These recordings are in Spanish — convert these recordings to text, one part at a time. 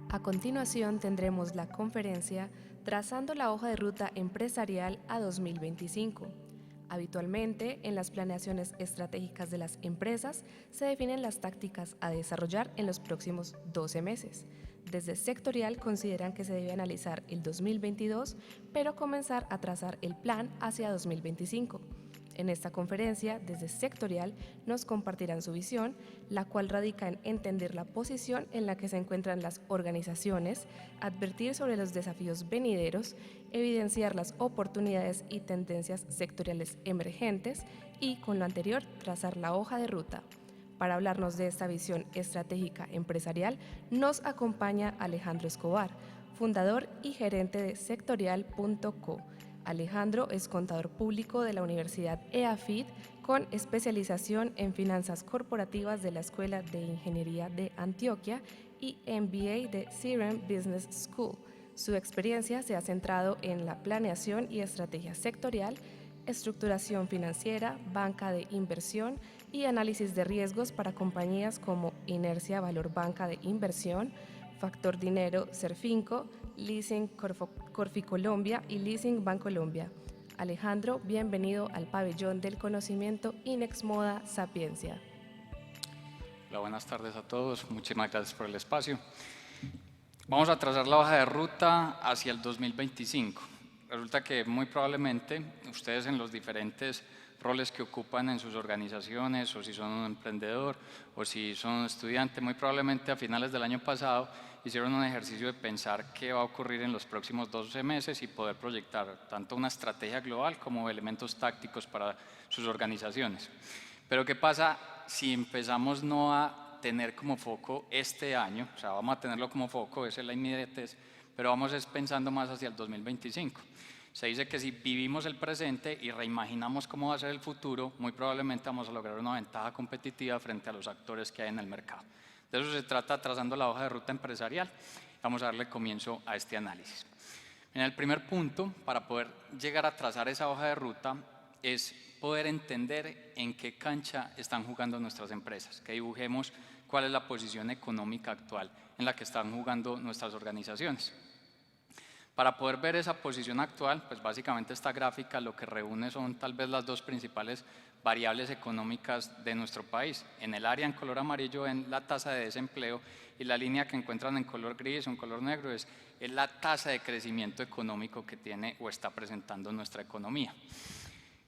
A continuación tendremos la conferencia Trazando la hoja de ruta empresarial a 2025. Habitualmente, en las planeaciones estratégicas de las empresas se definen las tácticas a desarrollar en los próximos 12 meses. Desde sectorial consideran que se debe analizar el 2022, pero comenzar a trazar el plan hacia 2025. En esta conferencia, desde sectorial, nos compartirán su visión, la cual radica en entender la posición en la que se encuentran las organizaciones, advertir sobre los desafíos venideros, evidenciar las oportunidades y tendencias sectoriales emergentes y, con lo anterior, trazar la hoja de ruta. Para hablarnos de esta visión estratégica empresarial, nos acompaña Alejandro Escobar, fundador y gerente de sectorial.co. Alejandro es contador público de la Universidad EAFIT con especialización en finanzas corporativas de la Escuela de Ingeniería de Antioquia y MBA de CRM Business School. Su experiencia se ha centrado en la planeación y estrategia sectorial, estructuración financiera, banca de inversión y análisis de riesgos para compañías como Inercia Valor Banca de Inversión, Factor Dinero Serfinco, Leasing Corficolombia y Leasing Bancolombia. Alejandro, bienvenido al pabellón del conocimiento Inex Moda Sapiencia. Hola, buenas tardes a todos. Muchísimas gracias por el espacio. Vamos a trazar la hoja de ruta hacia el 2025. Resulta que muy probablemente ustedes en los diferentes roles que ocupan en sus organizaciones, o si son un emprendedor, o si son un estudiante, muy probablemente a finales del año pasado hicieron un ejercicio de pensar qué va a ocurrir en los próximos 12 meses y poder proyectar tanto una estrategia global como elementos tácticos para sus organizaciones. Pero ¿qué pasa si empezamos no a tener como foco este año? O sea, vamos a tenerlo como foco, esa es la inmediatez, pero vamos pensando más hacia el 2025. Se dice que si vivimos el presente y reimaginamos cómo va a ser el futuro, muy probablemente vamos a lograr una ventaja competitiva frente a los actores que hay en el mercado. De eso se trata trazando la hoja de ruta empresarial. Vamos a darle comienzo a este análisis. En el primer punto, para poder llegar a trazar esa hoja de ruta, es poder entender en qué cancha están jugando nuestras empresas, que dibujemos cuál es la posición económica actual en la que están jugando nuestras organizaciones. Para poder ver esa posición actual, pues básicamente esta gráfica lo que reúne son tal vez las dos principales variables económicas de nuestro país. En el área en color amarillo ven la tasa de desempleo y la línea que encuentran en color gris o en color negro es la tasa de crecimiento económico que tiene o está presentando nuestra economía.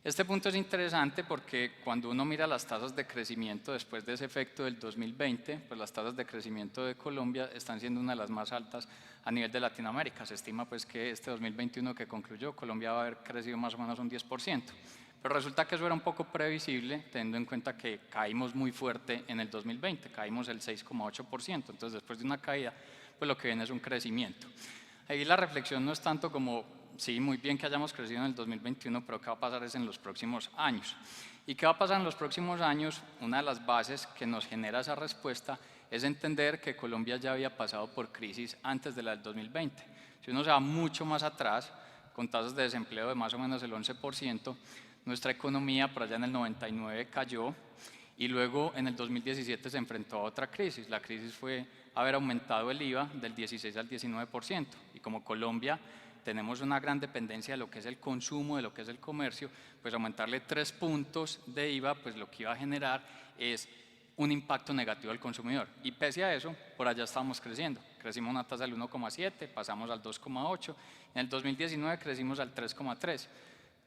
Este punto es interesante porque cuando uno mira las tasas de crecimiento después de ese efecto del 2020, pues las tasas de crecimiento de Colombia están siendo una de las más altas a nivel de Latinoamérica. Se estima pues que este 2021 que concluyó, Colombia va a haber crecido más o menos un 10%. Pero resulta que eso era un poco previsible, teniendo en cuenta que caímos muy fuerte en el 2020, caímos el 6,8%. Entonces, después de una caída, pues lo que viene es un crecimiento. Ahí la reflexión no es tanto como sí, muy bien que hayamos crecido en el 2021, pero ¿qué va a pasar en los próximos años? ¿Y qué va a pasar en los próximos años? Una de las bases que nos genera esa respuesta es entender que Colombia ya había pasado por crisis antes de la del 2020. Si uno se va mucho más atrás, con tasas de desempleo de más o menos el 11%, nuestra economía por allá en el 99 cayó y luego en el 2017 se enfrentó a otra crisis. La crisis fue haber aumentado el IVA del 16 al 19%, y como Colombia tenemos una gran dependencia de lo que es el consumo, de lo que es el comercio, pues aumentarle 3 puntos de IVA, pues lo que iba a generar es un impacto negativo al consumidor. Y pese a eso, por allá estábamos creciendo. Crecimos una tasa del 1,7, pasamos al 2,8, en el 2019 crecimos al 3,3.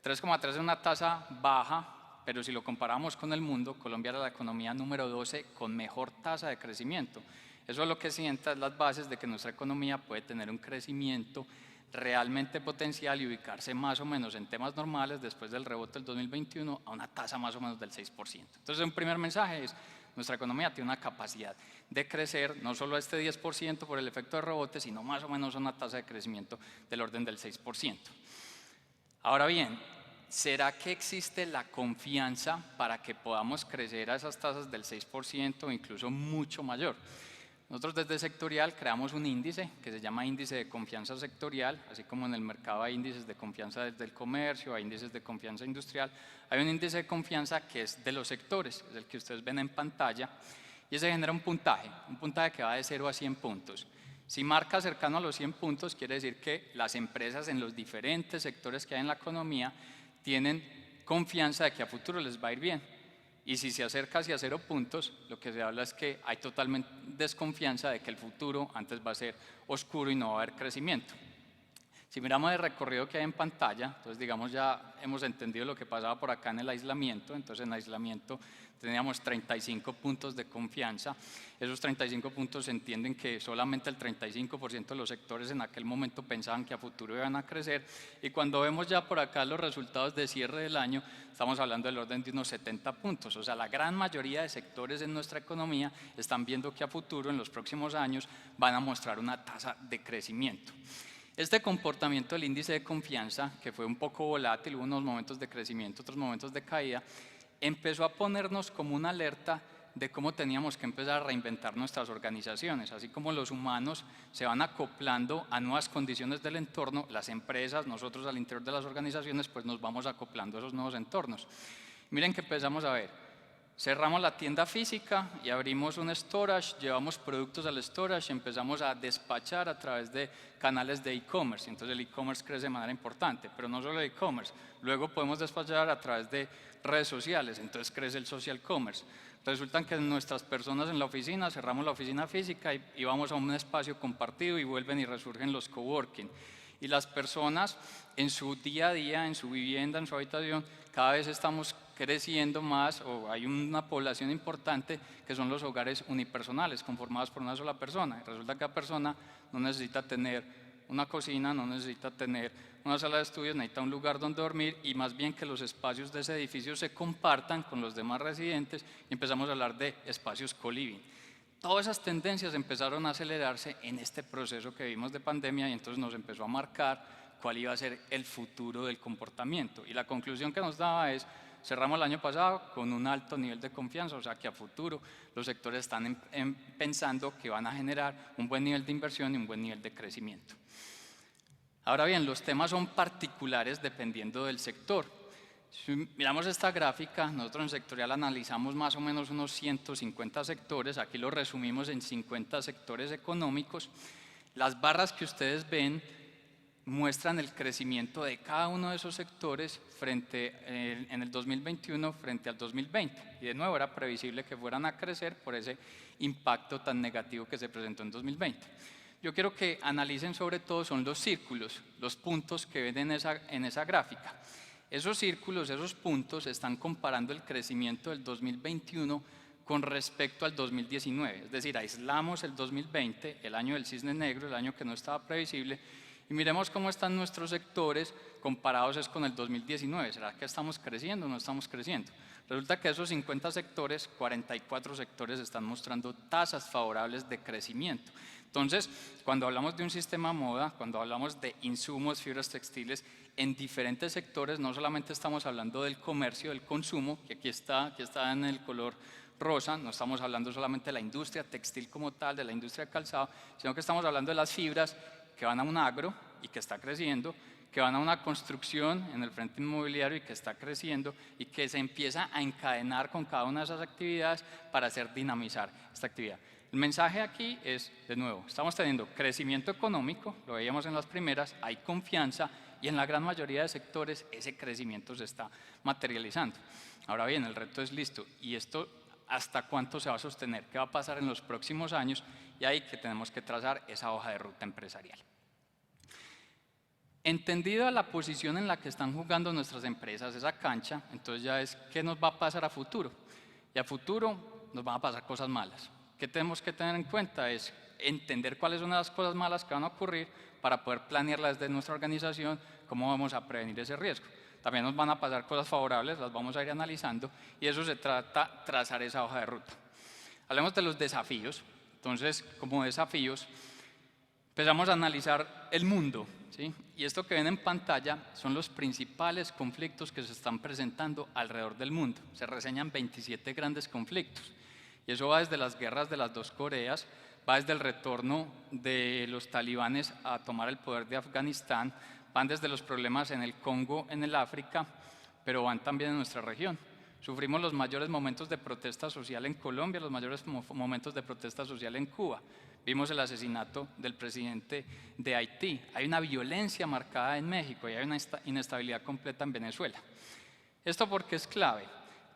3,3 es una tasa baja, pero si lo comparamos con el mundo, Colombia era la economía número 12 con mejor tasa de crecimiento. Eso es lo que sienta las bases de que nuestra economía puede tener un crecimiento realmente potencial y ubicarse más o menos en temas normales después del rebote del 2021 a una tasa más o menos del 6%. Entonces, un primer mensaje es, nuestra economía tiene una capacidad de crecer no solo a este 10% por el efecto de rebote, sino más o menos a una tasa de crecimiento del orden del 6%. Ahora bien, ¿será que existe la confianza para que podamos crecer a esas tasas del 6% o incluso mucho mayor? Nosotros desde Sectorial creamos un índice que se llama índice de confianza sectorial, así como en el mercado hay índices de confianza desde el comercio, hay índices de confianza industrial, hay un índice de confianza que es de los sectores, es el que ustedes ven en pantalla, y ese genera un puntaje que va de 0 a 100 puntos. Si marca cercano a los 100 puntos, quiere decir que las empresas en los diferentes sectores que hay en la economía tienen confianza de que a futuro les va a ir bien. Y si se acerca hacia 0 puntos, lo que se habla es que hay totalmente desconfianza de que el futuro antes va a ser oscuro y no va a haber crecimiento. Si miramos el recorrido que hay en pantalla, entonces digamos ya hemos entendido lo que pasaba por acá en el aislamiento, entonces en aislamiento teníamos 35 puntos de confianza, esos 35 puntos entienden que solamente el 35% de los sectores en aquel momento pensaban que a futuro iban a crecer, y cuando vemos ya por acá los resultados de cierre del año, estamos hablando del orden de unos 70 puntos, o sea, la gran mayoría de sectores en nuestra economía están viendo que a futuro, en los próximos años, van a mostrar una tasa de crecimiento. Este comportamiento del índice de confianza, que fue un poco volátil, hubo unos momentos de crecimiento, otros momentos de caída, empezó a ponernos como una alerta de cómo teníamos que empezar a reinventar nuestras organizaciones. Así como los humanos se van acoplando a nuevas condiciones del entorno, las empresas, nosotros al interior de las organizaciones, pues nos vamos acoplando a esos nuevos entornos. Miren que empezamos a ver. Cerramos la tienda física y abrimos un storage, llevamos productos al storage y empezamos a despachar a través de canales de e-commerce. Entonces el e-commerce crece de manera importante, pero no solo el e-commerce. Luego podemos despachar a través de redes sociales, entonces crece el social commerce. Resulta que nuestras personas en la oficina, cerramos la oficina física y vamos a un espacio compartido y vuelven y resurgen los coworking. Y las personas en su día a día, en su vivienda, en su habitación, cada vez estamos creciendo más, o hay una población importante que son los hogares unipersonales, conformados por una sola persona. Y resulta que cada persona no necesita tener una cocina, no necesita tener una sala de estudios, necesita un lugar donde dormir, y más bien que los espacios de ese edificio se compartan con los demás residentes, y empezamos a hablar de espacios co-living. Todas esas tendencias empezaron a acelerarse en este proceso que vimos de pandemia, y entonces nos empezó a marcar cuál iba a ser el futuro del comportamiento. Y la conclusión que nos daba es: cerramos el año pasado con un alto nivel de confianza, o sea que a futuro los sectores están pensando que van a generar un buen nivel de inversión y un buen nivel de crecimiento. Ahora bien, los temas son particulares dependiendo del sector. Si miramos esta gráfica, nosotros en sectorial analizamos más o menos unos 150 sectores, aquí lo resumimos en 50 sectores económicos. Las barras que ustedes ven muestran el crecimiento de cada uno de esos sectores en el 2021 frente al 2020. Y de nuevo era previsible que fueran a crecer por ese impacto tan negativo que se presentó en 2020. Yo quiero que analicen sobre todo son los círculos, los puntos que ven en esa gráfica. Esos círculos, esos puntos están comparando el crecimiento del 2021 con respecto al 2019. Es decir, aislamos el 2020, el año del cisne negro, el año que no estaba previsible, y miremos cómo están nuestros sectores comparados con el 2019. ¿Será que estamos creciendo o no estamos creciendo? Resulta que esos 50 sectores, 44 sectores están mostrando tasas favorables de crecimiento. Entonces, cuando hablamos de un sistema moda, cuando hablamos de insumos, fibras textiles, en diferentes sectores, no solamente estamos hablando del comercio, del consumo, que aquí está en el color rosa, no estamos hablando solamente de la industria textil como tal, de la industria de calzado, sino que estamos hablando de las fibras que van a un agro y que está creciendo, que van a una construcción en el frente inmobiliario y que está creciendo, y que se empieza a encadenar con cada una de esas actividades para hacer dinamizar esta actividad. El mensaje aquí es, de nuevo, estamos teniendo crecimiento económico, lo veíamos en las primeras, hay confianza, y en la gran mayoría de sectores ese crecimiento se está materializando. Ahora bien, el reto es listo, y esto hasta cuánto se va a sostener, qué va a pasar en los próximos años, y ahí que tenemos que trazar esa hoja de ruta empresarial. Entendida la posición en la que están jugando nuestras empresas, esa cancha, entonces ya es qué nos va a pasar a futuro. Y a futuro nos van a pasar cosas malas. ¿Qué tenemos que tener en cuenta? Es entender cuáles son las cosas malas que van a ocurrir para poder planearlas desde nuestra organización, cómo vamos a prevenir ese riesgo. También nos van a pasar cosas favorables, las vamos a ir analizando, y eso se trata trazar esa hoja de ruta. Hablemos de los desafíos. Entonces, como desafíos, empezamos a analizar el mundo, ¿sí? Y esto que ven en pantalla son los principales conflictos que se están presentando alrededor del mundo. Se reseñan 27 grandes conflictos, y eso va desde las guerras de las dos Coreas, va desde el retorno de los talibanes a tomar el poder de Afganistán, van desde los problemas en el Congo, en el África, pero van también en nuestra región. Sufrimos los mayores momentos de protesta social en Colombia, los mayores momentos de protesta social en Cuba, vimos el asesinato del presidente de Haití, hay una violencia marcada en México y hay una inestabilidad completa en Venezuela. ¿Esto por qué es clave?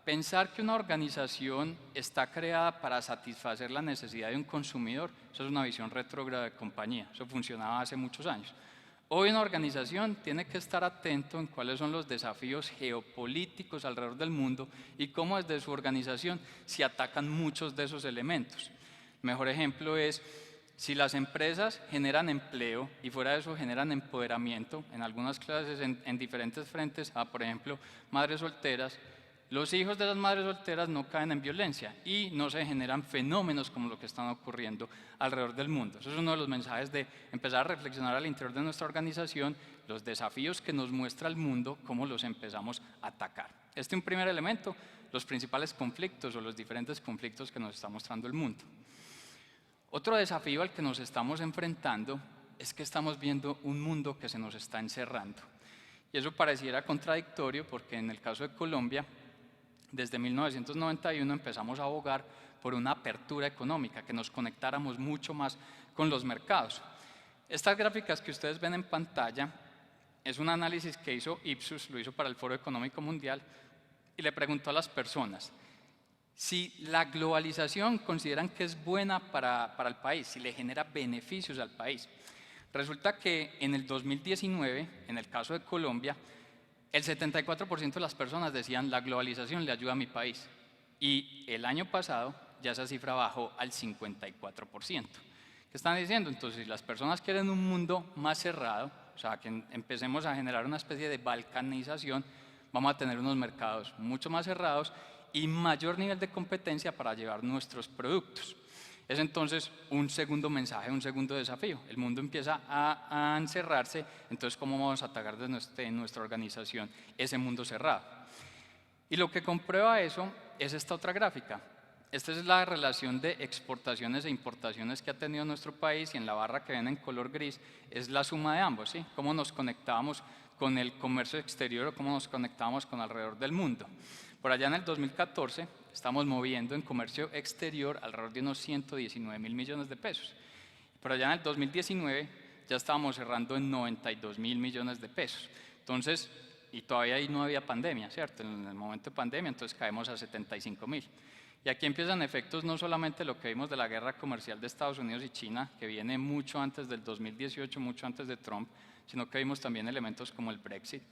Pensar que una organización está creada para satisfacer la necesidad de un consumidor, eso es una visión retrógrada de compañía, eso funcionaba hace muchos años. Hoy una organización tiene que estar atento en cuáles son los desafíos geopolíticos alrededor del mundo y cómo desde su organización se atacan muchos de esos elementos. El mejor ejemplo es si las empresas generan empleo y fuera de eso generan empoderamiento en algunas clases, en diferentes frentes, por ejemplo, madres solteras. Los hijos de las madres solteras no caen en violencia y no se generan fenómenos como lo que están ocurriendo alrededor del mundo. Eso es uno de los mensajes de empezar a reflexionar al interior de nuestra organización, los desafíos que nos muestra el mundo, cómo los empezamos a atacar. Este es un primer elemento, los principales conflictos o los diferentes conflictos que nos está mostrando el mundo. Otro desafío al que nos estamos enfrentando es que estamos viendo un mundo que se nos está encerrando. Y eso pareciera contradictorio porque en el caso de Colombia, desde 1991 empezamos a abogar por una apertura económica, que nos conectáramos mucho más con los mercados. Estas gráficas que ustedes ven en pantalla es un análisis que hizo Ipsos, lo hizo para el Foro Económico Mundial, y le preguntó a las personas si la globalización consideran que es buena para el país, si le genera beneficios al país. Resulta que en el 2019, en el caso de Colombia, el 74% de las personas decían la globalización le ayuda a mi país y el año pasado ya esa cifra bajó al 54%. ¿Qué están diciendo? Entonces, si las personas quieren un mundo más cerrado, o sea, que empecemos a generar una especie de balcanización, vamos a tener unos mercados mucho más cerrados y mayor nivel de competencia para llevar nuestros productos. Es entonces un segundo mensaje, un segundo desafío. El mundo empieza a encerrarse, entonces ¿cómo vamos a atacar desde nuestra organización ese mundo cerrado? Y lo que comprueba eso es esta otra gráfica. Esta es la relación de exportaciones e importaciones que ha tenido nuestro país y en la barra que ven en color gris es la suma de ambos, ¿sí? Cómo nos conectábamos con el comercio exterior o cómo nos conectábamos con alrededor del mundo. Por allá en el 2014 estamos moviendo en comercio exterior alrededor de unos 119.000 millones de pesos. Por allá en el 2019 ya estábamos cerrando en 92.000 millones de pesos. Entonces, y todavía ahí no había pandemia, ¿cierto? En el momento de pandemia, entonces caemos a 75.000. Y aquí empiezan efectos no solamente lo que vimos de la guerra comercial de Estados Unidos y China, que viene mucho antes del 2018, mucho antes de Trump, sino que vimos también elementos como el Brexit,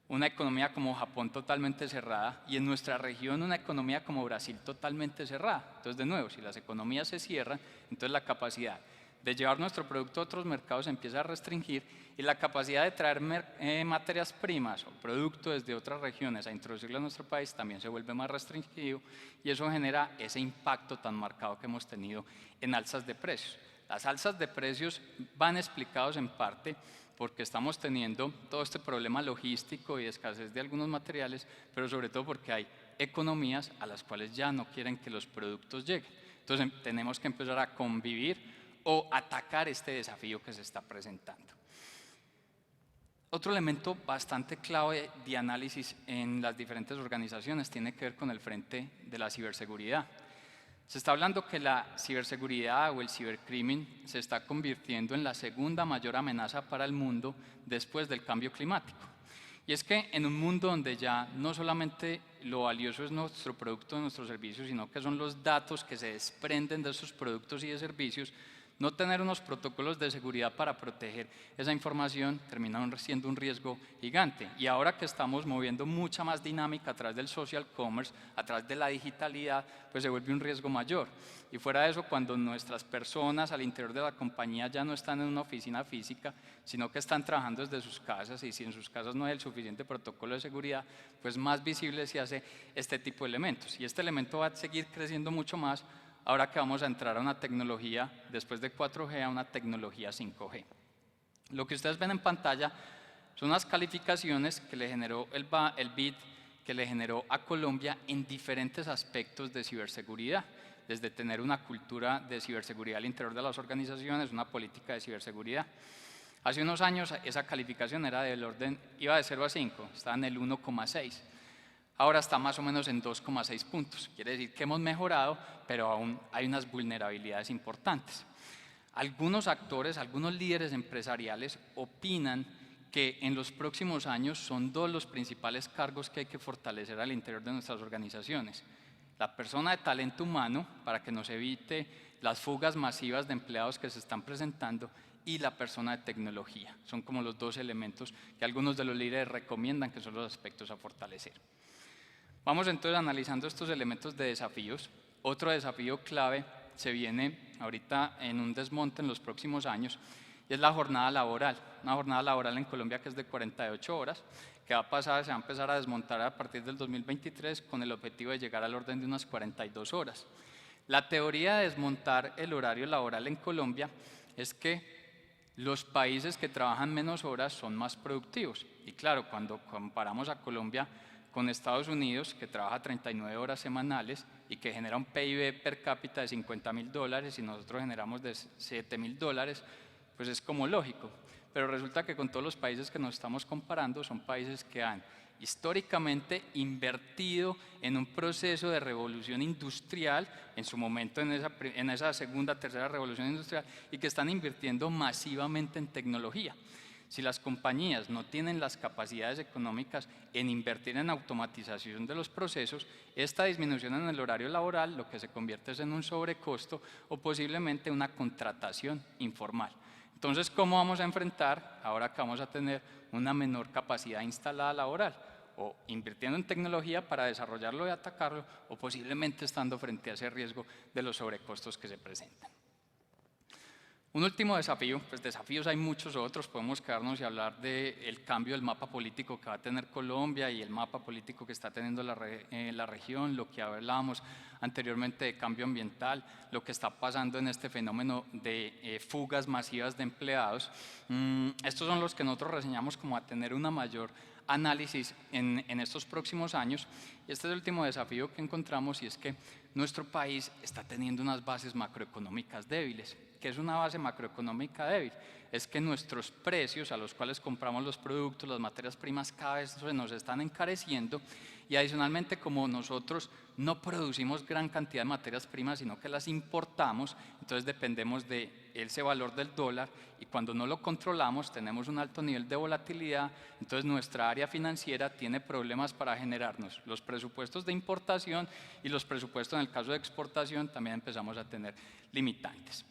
una economía como Japón totalmente cerrada y en nuestra región una economía como Brasil totalmente cerrada. Entonces, de nuevo, si las economías se cierran, entonces la capacidad de llevar nuestro producto a otros mercados se empieza a restringir y la capacidad de traer materias primas o productos desde otras regiones a introducirlo en nuestro país también se vuelve más restringido y eso genera ese impacto tan marcado que hemos tenido en alzas de precios. Las alzas de precios van explicados en parte porque estamos teniendo todo este problema logístico y de escasez de algunos materiales, pero sobre todo porque hay economías a las cuales ya no quieren que los productos lleguen. Entonces tenemos que empezar a convivir o atacar este desafío que se está presentando. Otro elemento bastante clave de análisis en las diferentes organizaciones tiene que ver con el frente de la ciberseguridad. Se está hablando que la ciberseguridad o el cibercrimen se está convirtiendo en la segunda mayor amenaza para el mundo después del cambio climático. Y es que en un mundo donde ya no solamente lo valioso es nuestro producto, nuestro servicio, sino que son los datos que se desprenden de esos productos y de servicios, no tener unos protocolos de seguridad para proteger esa información termina siendo un riesgo gigante. Y ahora que estamos moviendo mucha más dinámica a través del social commerce, a través de la digitalidad, pues se vuelve un riesgo mayor. Y fuera de eso, cuando nuestras personas al interior de la compañía ya no están en una oficina física, sino que están trabajando desde sus casas y si en sus casas no hay el suficiente protocolo de seguridad, pues más visible se hace este tipo de elementos. Y este elemento va a seguir creciendo mucho más ahora que vamos a entrar a una tecnología, después de 4G, a una tecnología 5G. Lo que ustedes ven en pantalla son unas calificaciones que le generó el BID, que le generó a Colombia en diferentes aspectos de ciberseguridad, desde tener una cultura de ciberseguridad al interior de las organizaciones, una política de ciberseguridad. Hace unos años esa calificación era del orden, iba de 0 a 5, estaba en el 1,6. Ahora está más o menos en 2,6 puntos. Quiere decir que hemos mejorado, pero aún hay unas vulnerabilidades importantes. Algunos actores, algunos líderes empresariales opinan que en los próximos años son dos los principales cargos que hay que fortalecer al interior de nuestras organizaciones. La persona de talento humano, para que nos evite las fugas masivas de empleados que se están presentando, y la persona de tecnología. Son como los dos elementos que algunos de los líderes recomiendan que son los aspectos a fortalecer. Vamos entonces analizando estos elementos de desafíos. Otro desafío clave se viene ahorita en un desmonte en los próximos años y es la jornada laboral. Una jornada laboral en Colombia que es de 48 horas, que se va a empezar a desmontar a partir del 2023 con el objetivo de llegar al orden de unas 42 horas. La teoría de desmontar el horario laboral en Colombia es que los países que trabajan menos horas son más productivos. Y claro, cuando comparamos a Colombia con Estados Unidos, que trabaja 39 horas semanales y que genera un PIB per cápita de $50.000 y nosotros generamos de $7.000, pues es como lógico. Pero resulta que con todos los países que nos estamos comparando son países que han históricamente invertido en un proceso de revolución industrial, en su momento en esa segunda, tercera revolución industrial, y que están invirtiendo masivamente en tecnología. Si las compañías no tienen las capacidades económicas en invertir en automatización de los procesos, esta disminución en el horario laboral lo que se convierte es en un sobrecosto o posiblemente una contratación informal. Entonces, ¿cómo vamos a enfrentar ahora que vamos a tener una menor capacidad instalada laboral? O invirtiendo en tecnología para desarrollarlo y atacarlo, o posiblemente estando frente a ese riesgo de los sobrecostos que se presentan. Un último desafío, pues desafíos hay muchos otros, podemos quedarnos y hablar del cambio del mapa político que va a tener Colombia y el mapa político que está teniendo la región, lo que hablábamos anteriormente de cambio ambiental, lo que está pasando en este fenómeno de fugas masivas de empleados. Estos son los que nosotros reseñamos como a tener una mayor análisis en estos próximos años. Y este es el último desafío que encontramos y es que nuestro país está teniendo unas bases macroeconómicas débiles. ¿Qué es una base macroeconómica débil? Es que nuestros precios a los cuales compramos los productos, las materias primas cada vez se nos están encareciendo y adicionalmente como nosotros no producimos gran cantidad de materias primas sino que las importamos, entonces dependemos de ese valor del dólar y cuando no lo controlamos tenemos un alto nivel de volatilidad, entonces nuestra área financiera tiene problemas para generarnos los presupuestos de importación y los presupuestos en el caso de exportación también empezamos a tener limitantes.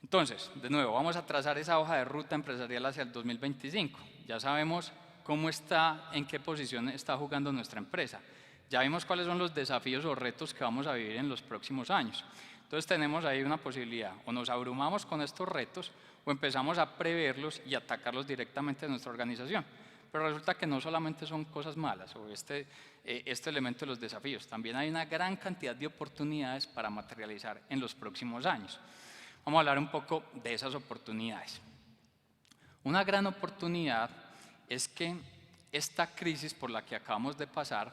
Entonces, de nuevo, vamos a trazar esa hoja de ruta empresarial hacia el 2025. Ya sabemos cómo está, en qué posición está jugando nuestra empresa. Ya vimos cuáles son los desafíos o retos que vamos a vivir en los próximos años. Entonces tenemos ahí una posibilidad, o nos abrumamos con estos retos o empezamos a preverlos y atacarlos directamente en nuestra organización. Pero resulta que no solamente son cosas malas o este elemento de los desafíos, también hay una gran cantidad de oportunidades para materializar en los próximos años. Vamos a hablar un poco de esas oportunidades. Una gran oportunidad es que esta crisis por la que acabamos de pasar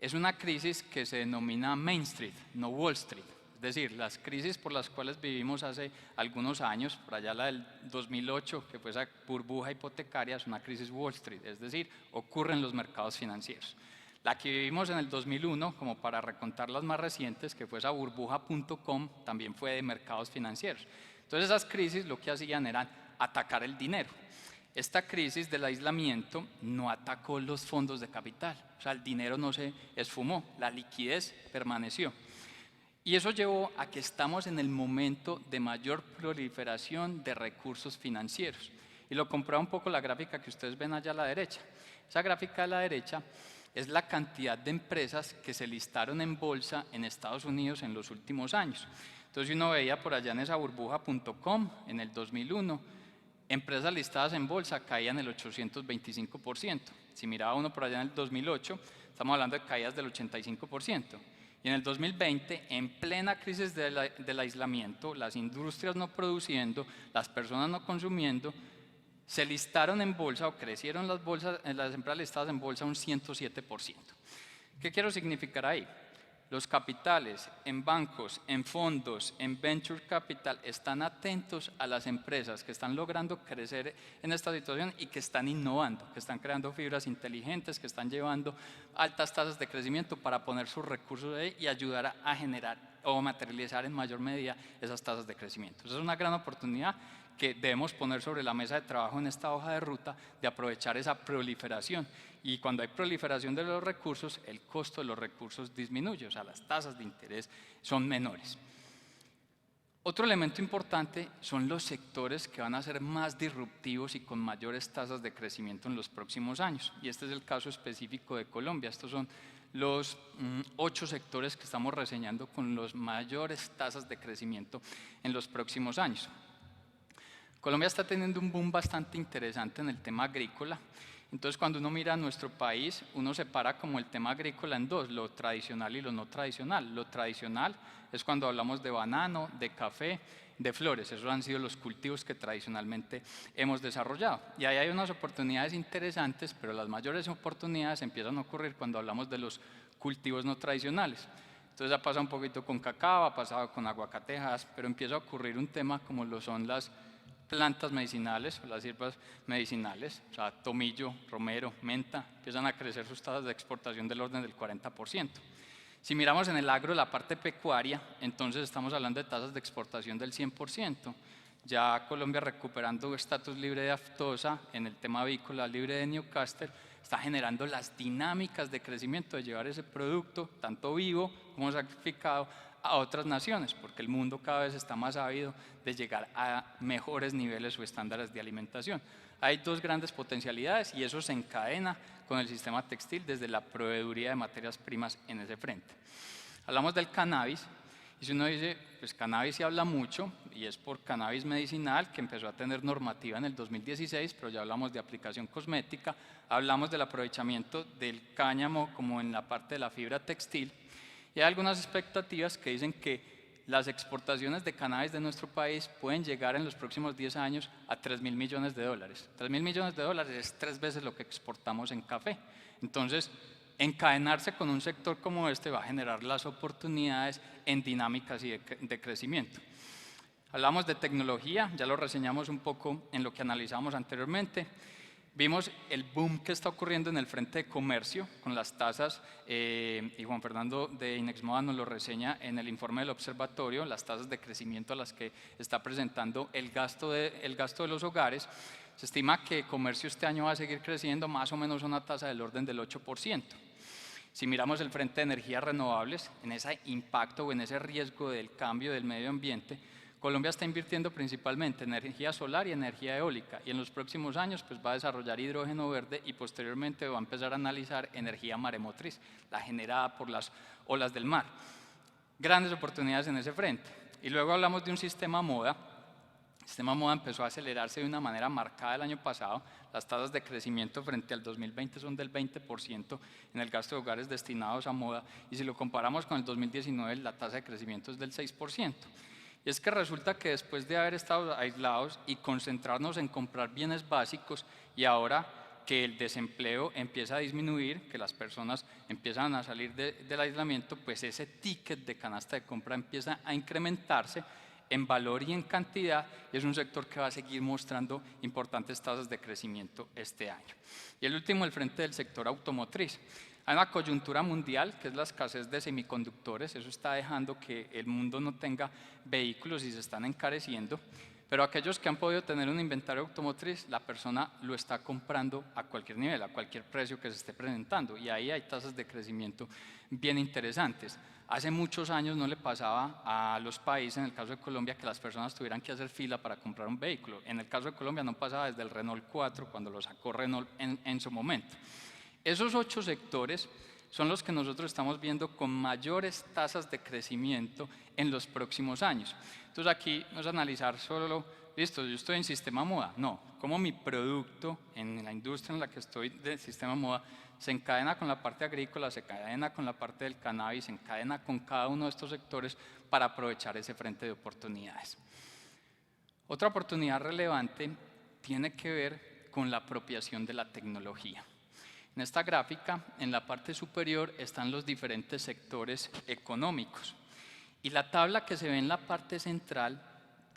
es una crisis que se denomina Main Street, no Wall Street. Es decir, las crisis por las cuales vivimos hace algunos años, por allá la del 2008, que fue esa burbuja hipotecaria, es una crisis Wall Street, es decir, ocurre en los mercados financieros. La que vivimos en el 2001, como para recontar las más recientes, que fue esa burbuja.com, también fue de mercados financieros. Entonces esas crisis lo que hacían era atacar el dinero. Esta crisis del aislamiento no atacó los fondos de capital, o sea, el dinero no se esfumó, la liquidez permaneció. Y eso llevó a que estamos en el momento de mayor proliferación de recursos financieros. Y lo comprueba un poco la gráfica que ustedes ven allá a la derecha. Esa gráfica a la derecha es la cantidad de empresas que se listaron en bolsa en Estados Unidos en los últimos años. Entonces uno veía por allá en esa burbuja.com en el 2001, empresas listadas en bolsa caían el 825%. Si miraba uno por allá en el 2008, estamos hablando de caídas del 85%. Y en el 2020, en plena crisis del aislamiento, las industrias no produciendo, las personas no consumiendo, se listaron en bolsa o crecieron las empresas listadas en bolsa un 107%. ¿Qué quiero significar ahí? Los capitales en bancos, en fondos, en venture capital están atentos a las empresas que están logrando crecer en esta situación y que están innovando, que están creando fibras inteligentes, que están llevando altas tasas de crecimiento para poner sus recursos ahí y ayudar a generar o materializar en mayor medida esas tasas de crecimiento. Esa es una gran oportunidad que debemos poner sobre la mesa de trabajo en esta hoja de ruta, de aprovechar esa proliferación. Y cuando hay proliferación de los recursos, el costo de los recursos disminuye, o sea, las tasas de interés son menores. Otro elemento importante son los sectores que van a ser más disruptivos y con mayores tasas de crecimiento en los próximos años. Y este es el caso específico de Colombia. Estos son los 8 sectores que estamos reseñando con las mayores tasas de crecimiento en los próximos años. Colombia está teniendo un boom bastante interesante en el tema agrícola. Entonces, cuando uno mira a nuestro país, uno separa como el tema agrícola en dos, lo tradicional y lo no tradicional. Lo tradicional es cuando hablamos de banano, de café, de flores. Esos han sido los cultivos que tradicionalmente hemos desarrollado. Y ahí hay unas oportunidades interesantes, pero las mayores oportunidades empiezan a ocurrir cuando hablamos de los cultivos no tradicionales. Entonces, ha pasado un poquito con cacao, ha pasado con aguacatejas, pero empieza a ocurrir un tema como lo son las plantas medicinales, las hierbas medicinales, o sea, tomillo, romero, menta, empiezan a crecer sus tasas de exportación del orden del 40%. Si miramos en el agro, la parte pecuaria, entonces estamos hablando de tasas de exportación del 100%. Ya Colombia recuperando estatus libre de aftosa en el tema avícola libre de Newcastle, está generando las dinámicas de crecimiento de llevar ese producto, tanto vivo como sacrificado, a otras naciones, porque el mundo cada vez está más ávido de llegar a mejores niveles o estándares de alimentación. Hay dos grandes potencialidades y eso se encadena con el sistema textil desde la proveeduría de materias primas en ese frente. Hablamos del cannabis y si uno dice, pues cannabis se habla mucho y es por cannabis medicinal que empezó a tener normativa en el 2016, pero ya hablamos de aplicación cosmética, hablamos del aprovechamiento del cáñamo como en la parte de la fibra textil. Y hay algunas expectativas que dicen que las exportaciones de cannabis de nuestro país pueden llegar en los próximos 10 años a $3.000 millones. $3.000 millones es 3 veces lo que exportamos en café. Entonces, encadenarse con un sector como este va a generar las oportunidades en dinámicas y de crecimiento. Hablamos de tecnología, ya lo reseñamos un poco en lo que analizamos anteriormente. Vimos el boom que está ocurriendo en el frente de comercio con las tasas, y Juan Fernando de Inexmoda nos lo reseña en el informe del observatorio, las tasas de crecimiento a las que está presentando el gasto de los hogares. Se estima que comercio este año va a seguir creciendo más o menos a una tasa del orden del 8%. Si miramos el frente de energías renovables, en ese impacto o en ese riesgo del cambio del medio ambiente, Colombia está invirtiendo principalmente en energía solar y energía eólica y en los próximos años pues, va a desarrollar hidrógeno verde y posteriormente va a empezar a analizar energía maremotriz, la generada por las olas del mar. Grandes oportunidades en ese frente. Y luego hablamos de un sistema moda. El sistema moda empezó a acelerarse de una manera marcada el año pasado. Las tasas de crecimiento frente al 2020 son del 20% en el gasto de hogares destinados a moda y si lo comparamos con el 2019 la tasa de crecimiento es del 6%. Y es que resulta que después de haber estado aislados y concentrarnos en comprar bienes básicos y ahora que el desempleo empieza a disminuir, que las personas empiezan a salir del aislamiento, pues ese ticket de canasta de compra empieza a incrementarse en valor y en cantidad y es un sector que va a seguir mostrando importantes tasas de crecimiento este año. Y el último, el frente del sector automotriz. Hay una coyuntura mundial que es la escasez de semiconductores, eso está dejando que el mundo no tenga vehículos y se están encareciendo, pero aquellos que han podido tener un inventario automotriz, la persona lo está comprando a cualquier nivel, a cualquier precio que se esté presentando y ahí hay tasas de crecimiento bien interesantes. Hace muchos años no le pasaba a los países, en el caso de Colombia, que las personas tuvieran que hacer fila para comprar un vehículo. En el caso de Colombia no pasaba desde el Renault 4 cuando lo sacó Renault en su momento. Esos 8 sectores son los que nosotros estamos viendo con mayores tasas de crecimiento en los próximos años. Entonces aquí no es analizar solo, listo, yo estoy en sistema moda, no, cómo mi producto en la industria en la que estoy del sistema moda se encadena con la parte agrícola, se encadena con la parte del cannabis, se encadena con cada uno de estos sectores para aprovechar ese frente de oportunidades. Otra oportunidad relevante tiene que ver con la apropiación de la tecnología. En esta gráfica, en la parte superior, están los diferentes sectores económicos. Y la tabla que se ve en la parte central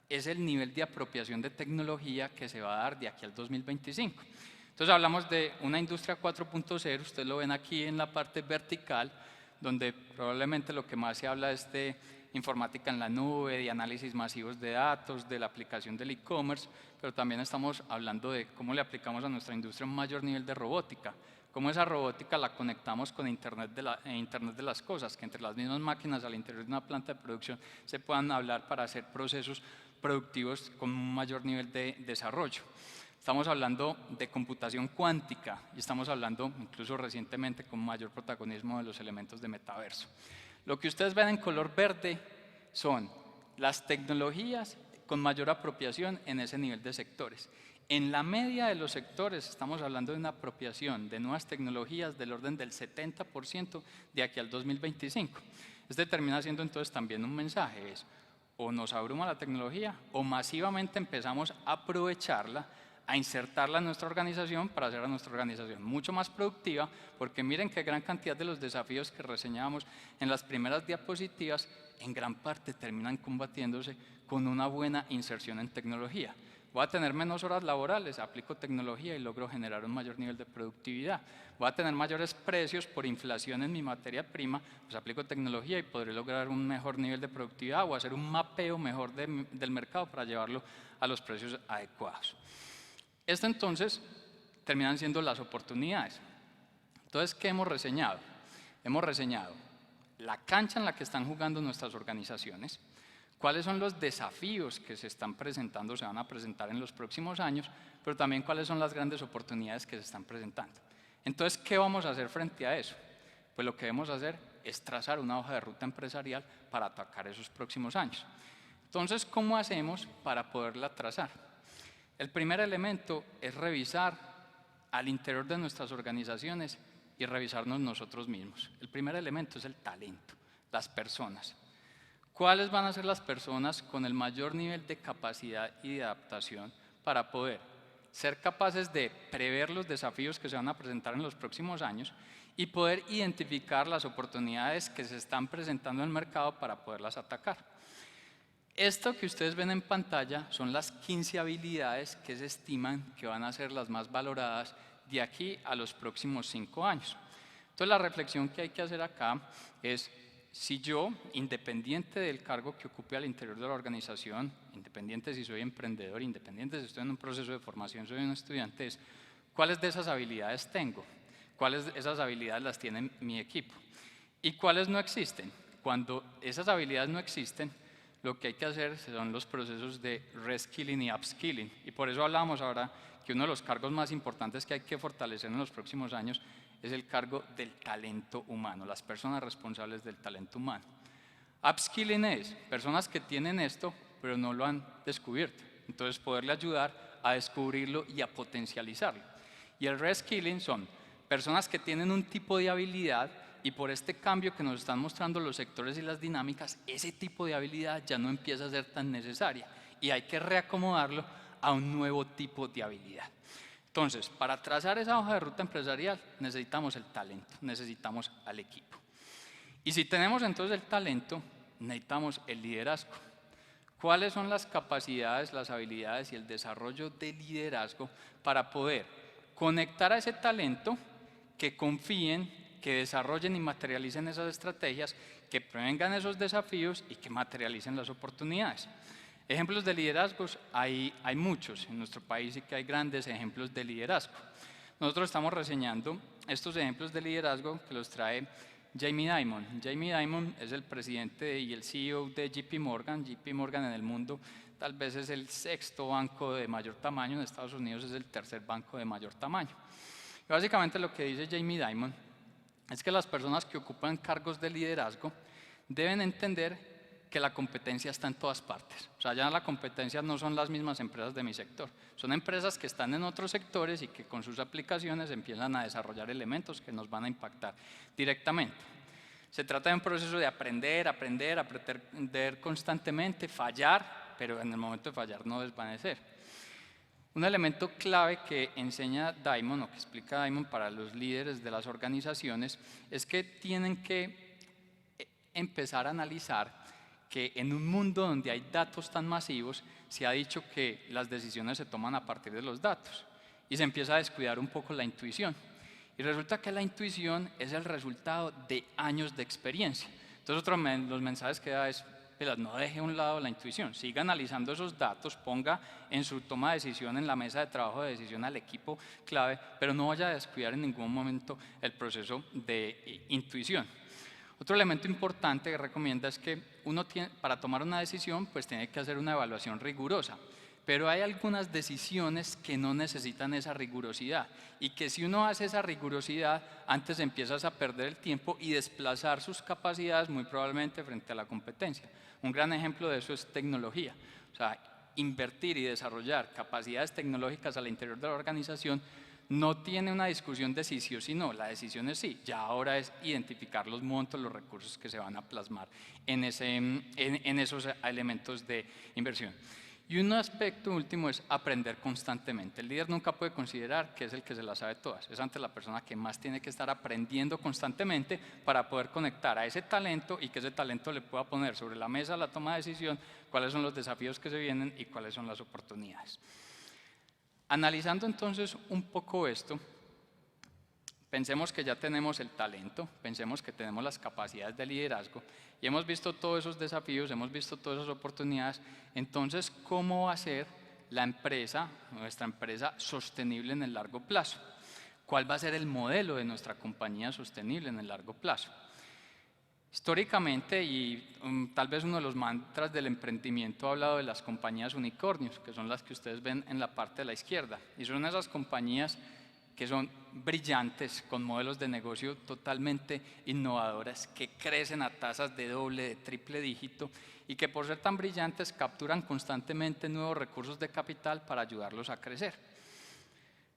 es el nivel de apropiación de tecnología que se va a dar de aquí al 2025. Entonces hablamos de una industria 4.0, ustedes lo ven aquí en la parte vertical, donde probablemente lo que más se habla es de informática en la nube, de análisis masivos de datos, de la aplicación del e-commerce, pero también estamos hablando de cómo le aplicamos a nuestra industria un mayor nivel de robótica, cómo esa robótica la conectamos con Internet de las cosas, que entre las mismas máquinas al interior de una planta de producción se puedan hablar para hacer procesos productivos con un mayor nivel de desarrollo. Estamos hablando de computación cuántica y estamos hablando incluso recientemente con mayor protagonismo de los elementos de metaverso. Lo que ustedes ven en color verde son las tecnologías con mayor apropiación en ese nivel de sectores. En la media de los sectores estamos hablando de una apropiación de nuevas tecnologías del orden del 70% de aquí al 2025. Este termina siendo entonces también un mensaje, es o nos abruma la tecnología o masivamente empezamos a aprovecharla, a insertarla en nuestra organización para hacer a nuestra organización mucho más productiva, porque miren qué gran cantidad de los desafíos que reseñábamos en las primeras diapositivas en gran parte terminan combatiéndose con una buena inserción en tecnología. Voy a tener menos horas laborales, aplico tecnología y logro generar un mayor nivel de productividad. Voy a tener mayores precios por inflación en mi materia prima, pues aplico tecnología y podré lograr un mejor nivel de productividad o hacer un mapeo mejor del mercado para llevarlo a los precios adecuados. Esto entonces terminan siendo las oportunidades. Entonces, ¿qué hemos reseñado? Hemos reseñado la cancha en la que están jugando nuestras organizaciones, cuáles son los desafíos que se están presentando, se van a presentar en los próximos años, pero también cuáles son las grandes oportunidades que se están presentando. Entonces, ¿qué vamos a hacer frente a eso? Pues lo que debemos hacer es trazar una hoja de ruta empresarial para atacar esos próximos años. Entonces, ¿cómo hacemos para poderla trazar? El primer elemento es revisar al interior de nuestras organizaciones y revisarnos nosotros mismos. El primer elemento es el talento, las personas. ¿Cuáles van a ser las personas con el mayor nivel de capacidad y de adaptación para poder ser capaces de prever los desafíos que se van a presentar en los próximos años y poder identificar las oportunidades que se están presentando en el mercado para poderlas atacar? Esto que ustedes ven en pantalla son las 15 habilidades que se estiman que van a ser las más valoradas de aquí a los próximos 5 años. Entonces la reflexión que hay que hacer acá es: si yo, independiente del cargo que ocupe al interior de la organización, independiente si soy emprendedor, independiente si estoy en un proceso de formación, soy un estudiante, ¿cuáles de esas habilidades tengo? ¿Cuáles de esas habilidades las tiene mi equipo? ¿Y cuáles no existen? Cuando esas habilidades no existen, lo que hay que hacer son los procesos de reskilling y upskilling. Y por eso hablábamos ahora que uno de los cargos más importantes que hay que fortalecer en los próximos años es el cargo del talento humano, las personas responsables del talento humano. Upskilling es personas que tienen esto, pero no lo han descubierto. Entonces, poderle ayudar a descubrirlo y a potencializarlo. Y el reskilling son personas que tienen un tipo de habilidad y por este cambio que nos están mostrando los sectores y las dinámicas, ese tipo de habilidad ya no empieza a ser tan necesaria y hay que reacomodarlo a un nuevo tipo de habilidad. Entonces, para trazar esa hoja de ruta empresarial necesitamos el talento, necesitamos al equipo. Y si tenemos entonces el talento, necesitamos el liderazgo. ¿Cuáles son las capacidades, las habilidades y el desarrollo de liderazgo para poder conectar a ese talento, que confíen, que desarrollen y materialicen esas estrategias, que prevengan esos desafíos y que materialicen las oportunidades? Ejemplos de liderazgos hay muchos en nuestro país y que hay grandes ejemplos de liderazgo. Nosotros estamos reseñando estos ejemplos de liderazgo que los trae Jamie Dimon. Jamie Dimon es el presidente y el CEO de JP Morgan. JP Morgan en el mundo tal vez es el 6º banco de mayor tamaño, en Estados Unidos es el 3er banco de mayor tamaño. Y básicamente lo que dice Jamie Dimon es que las personas que ocupan cargos de liderazgo deben entender que la competencia está en todas partes. O sea, ya la competencia no son las mismas empresas de mi sector, son empresas que están en otros sectores y que con sus aplicaciones empiezan a desarrollar elementos que nos van a impactar directamente. Se trata de un proceso de aprender constantemente, fallar, pero en el momento de fallar no desvanecer. Un elemento clave que enseña Dimon o que explica Dimon para los líderes de las organizaciones es que tienen que empezar a analizar que en un mundo donde hay datos tan masivos, se ha dicho que las decisiones se toman a partir de los datos y se empieza a descuidar un poco la intuición. Y resulta que la intuición es el resultado de años de experiencia. Entonces, los mensajes que da es: no deje a un lado la intuición, siga analizando esos datos, ponga en su toma de decisión, en la mesa de trabajo de decisión al equipo clave, pero no vaya a descuidar en ningún momento el proceso de intuición. Otro elemento importante que recomienda es que uno tiene, para tomar una decisión, pues tiene que hacer una evaluación rigurosa. Pero hay algunas decisiones que no necesitan esa rigurosidad y que si uno hace esa rigurosidad, antes empiezas a perder el tiempo y desplazar sus capacidades muy probablemente frente a la competencia. Un gran ejemplo de eso es tecnología. O sea, invertir y desarrollar capacidades tecnológicas al interior de la organización no tiene una discusión de sí o sí no, la decisión es sí. Ya ahora es identificar los montos, los recursos que se van a plasmar en esos elementos de inversión. Y un aspecto último es aprender constantemente. El líder nunca puede considerar que es el que se las sabe todas. Es ante la persona que más tiene que estar aprendiendo constantemente para poder conectar a ese talento y que ese talento le pueda poner sobre la mesa la toma de decisión, cuáles son los desafíos que se vienen y cuáles son las oportunidades. Analizando entonces un poco esto, pensemos que ya tenemos el talento, pensemos que tenemos las capacidades de liderazgo y hemos visto todos esos desafíos, hemos visto todas esas oportunidades. Entonces, ¿cómo va a ser la empresa, nuestra empresa, sostenible en el largo plazo? ¿Cuál va a ser el modelo de nuestra compañía sostenible en el largo plazo? Históricamente, y tal vez uno de los mantras del emprendimiento ha hablado de las compañías unicornios, que son las que ustedes ven en la parte de la izquierda, y son esas compañías que son brillantes, con modelos de negocio totalmente innovadoras, que crecen a tasas de doble, de triple dígito y que por ser tan brillantes capturan constantemente nuevos recursos de capital para ayudarlos a crecer.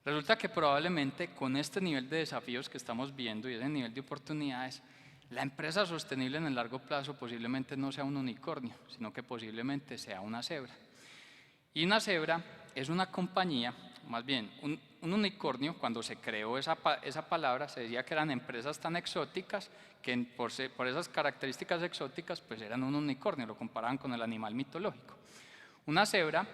Resulta que probablemente con este nivel de desafíos que estamos viendo y ese nivel de oportunidades, la empresa sostenible en el largo plazo posiblemente no sea un unicornio, sino que posiblemente sea una cebra. Y una cebra es una compañía, más bien un unicornio, cuando se creó esa palabra, se decía que eran empresas tan exóticas que por esas características exóticas pues eran un unicornio, lo comparaban con el animal mitológico. Una cebra,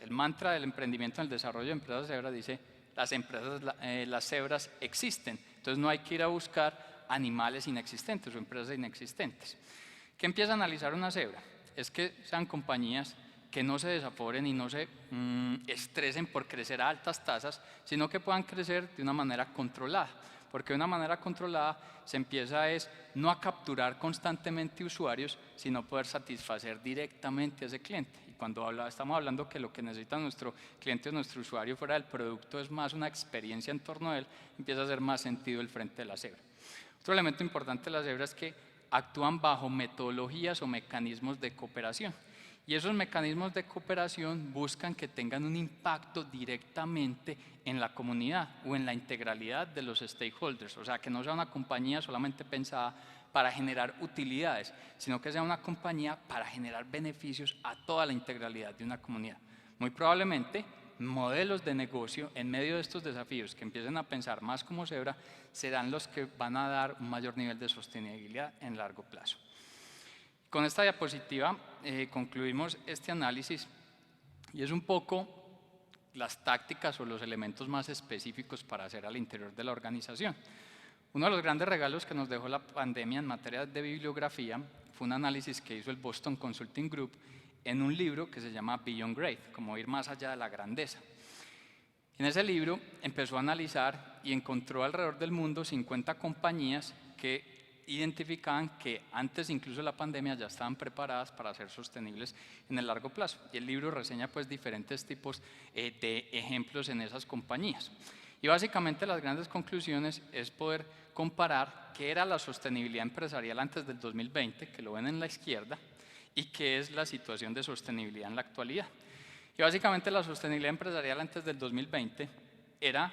el mantra del emprendimiento en el desarrollo de empresas cebra dice, las cebras existen, entonces no hay que ir a buscar animales inexistentes o empresas inexistentes. ¿Qué empieza a analizar una cebra? Es que sean compañías que no se desaforen y no se estresen por crecer a altas tasas, sino que puedan crecer de una manera controlada, porque de una manera controlada se empieza no a capturar constantemente usuarios, sino poder satisfacer directamente a ese cliente. Y cuando estamos hablando que lo que necesita nuestro cliente o nuestro usuario fuera del producto es más una experiencia en torno a él, empieza a hacer más sentido el frente de la cebra. Otro elemento importante de la cebra es que actúan bajo metodologías o mecanismos de cooperación. Y esos mecanismos de cooperación buscan que tengan un impacto directamente en la comunidad o en la integralidad de los stakeholders. O sea, que no sea una compañía solamente pensada para generar utilidades, sino que sea una compañía para generar beneficios a toda la integralidad de una comunidad. Muy probablemente, modelos de negocio en medio de estos desafíos que empiecen a pensar más como cebra serán los que van a dar un mayor nivel de sostenibilidad en largo plazo. Con esta diapositiva concluimos este análisis y es un poco las tácticas o los elementos más específicos para hacer al interior de la organización. Uno de los grandes regalos que nos dejó la pandemia en materia de bibliografía fue un análisis que hizo el Boston Consulting Group en un libro que se llama Beyond Great, como ir más allá de la grandeza. En ese libro empezó a analizar y encontró alrededor del mundo 50 compañías que identificaban que antes incluso de la pandemia ya estaban preparadas para ser sostenibles en el largo plazo. Y el libro reseña pues diferentes tipos de ejemplos en esas compañías. Y básicamente las grandes conclusiones es poder comparar qué era la sostenibilidad empresarial antes del 2020, que lo ven en la izquierda, y qué es la situación de sostenibilidad en la actualidad. Y básicamente la sostenibilidad empresarial antes del 2020 era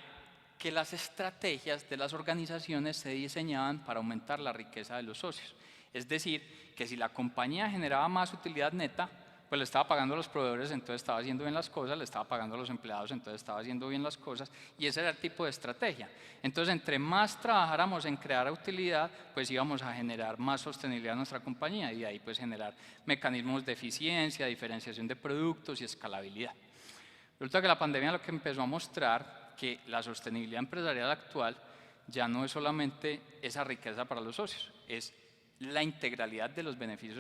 que las estrategias de las organizaciones se diseñaban para aumentar la riqueza de los socios. Es decir, que si la compañía generaba más utilidad neta, pues le estaba pagando a los proveedores, entonces estaba haciendo bien las cosas, le estaba pagando a los empleados, entonces estaba haciendo bien las cosas, y ese era el tipo de estrategia. Entonces, entre más trabajáramos en crear utilidad, pues íbamos a generar más sostenibilidad en nuestra compañía, y de ahí pues generar mecanismos de eficiencia, diferenciación de productos y escalabilidad. Resulta que la pandemia lo que empezó a mostrar que la sostenibilidad empresarial actual ya no es solamente esa riqueza para los socios, es la integralidad de los beneficios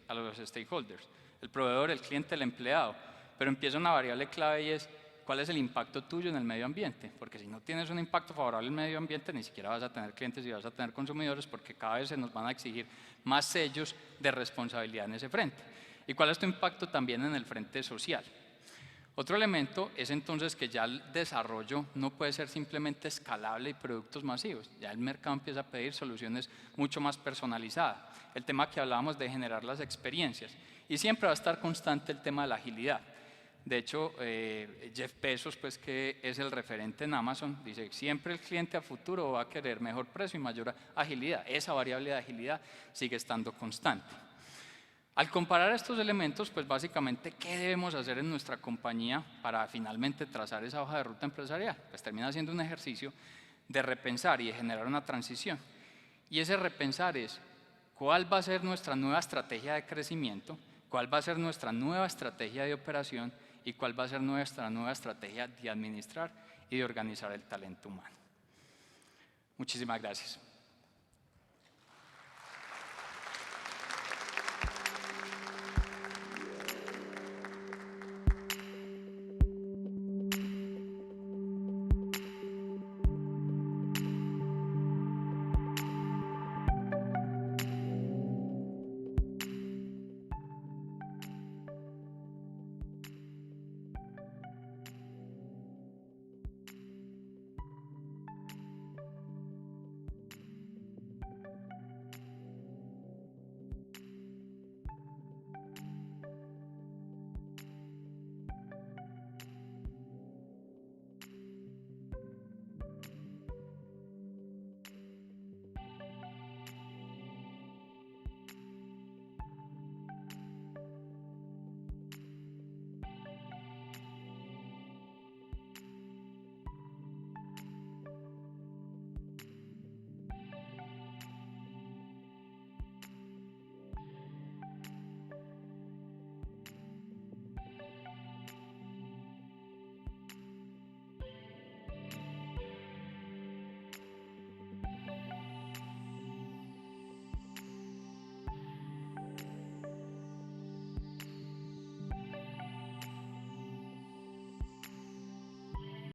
a los stakeholders, el proveedor, el cliente, el empleado, pero empieza una variable clave y es cuál es el impacto tuyo en el medio ambiente, porque si no tienes un impacto favorable al medio ambiente, ni siquiera vas a tener clientes y vas a tener consumidores, porque cada vez se nos van a exigir más sellos de responsabilidad en ese frente. ¿Y cuál es tu impacto también en el frente social? Otro elemento es entonces que ya el desarrollo no puede ser simplemente escalable y productos masivos, ya el mercado empieza a pedir soluciones mucho más personalizadas. El tema que hablábamos de generar las experiencias, y siempre va a estar constante el tema de la agilidad. De hecho, Jeff Bezos, pues, que es el referente en Amazon, dice siempre el cliente a futuro va a querer mejor precio y mayor agilidad. Esa variable de agilidad sigue estando constante. Al comparar estos elementos, pues básicamente, ¿qué debemos hacer en nuestra compañía para finalmente trazar esa hoja de ruta empresarial? Pues termina siendo un ejercicio de repensar y de generar una transición. Y ese repensar es, ¿cuál va a ser nuestra nueva estrategia de crecimiento? ¿Cuál va a ser nuestra nueva estrategia de operación? ¿Y cuál va a ser nuestra nueva estrategia de administrar y de organizar el talento humano? Muchísimas gracias.